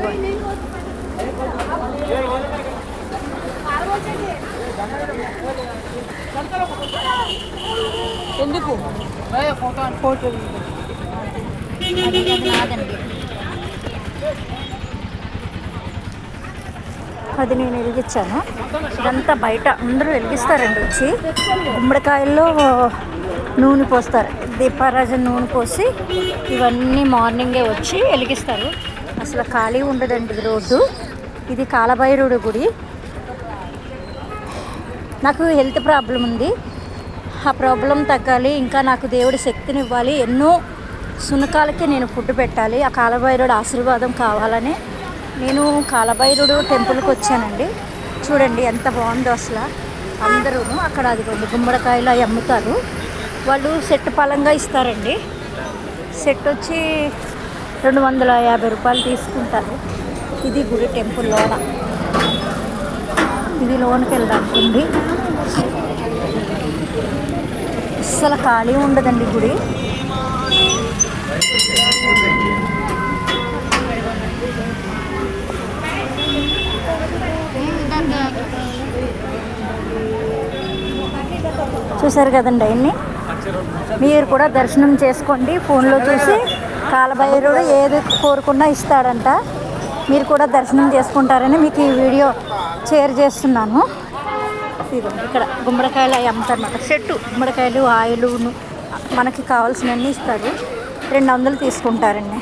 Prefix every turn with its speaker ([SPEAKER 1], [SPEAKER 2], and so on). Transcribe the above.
[SPEAKER 1] ఇదిగోండి. ఎందుకు ఫోటో నాదండి. అది నేను వెలిగించాను. ఇదంతా బయట అందరూ వెలిగిస్తారండి. వచ్చి గుమ్మడికాయల్లో నూనె పోస్తారు, దీపారాజన నూనె పోసి ఇవన్నీ మార్నింగే వచ్చి వెలిగిస్తారు. అసలు ఖాళీ ఉండదండి రోడ్డు. ఇది కాలభైరవుడి గుడి. నాకు హెల్త్ ప్రాబ్లం ఉంది, ఆ ప్రాబ్లం తగ్గాలి, ఇంకా నాకు దేవుడి శక్తిని ఇవ్వాలి, ఎన్నో సునకాలకి నేను ఫుడ్ పెట్టాలి, ఆ కాలభైరవుడు ఆశీర్వాదం కావాలని నేను కాలభైరవుడు టెంపుల్కి వచ్చానండి. చూడండి ఎంత బాగుందో అసలు. అందరూ అక్కడ అదిగోండి గుమ్మడికాయలు అవి అమ్ముతారు. వాళ్ళు సెట్ పలంగా ఇస్తారండి. సెట్ వచ్చి 250 రూపాయలు తీసుకుంటారు. ఇది గుడి టెంపుల్ లోన. ఇది లోనికి వెళ్దామండి. అస్సలు ఖాళీ ఉండదండి గుడి. చూసారు కదండి ఆయన్ని. మీరు కూడా దర్శనం చేసుకోండి. ఫోన్లో చూసి కాలభైరవుడు ఏది కోరుకున్నా ఇస్తాడంట. మీరు కూడా దర్శనం చేసుకుంటారని మీకు ఈ వీడియో షేర్ చేస్తున్నాను. ఇక్కడ గుమ్మడికాయలు అవి అమ్ముతారన్నమాట. చెట్టు గుమ్మడికాయలు, ఆయిల్, మనకి కావాల్సినవన్నీ ఇస్తారు. 200 తీసుకుంటారండి.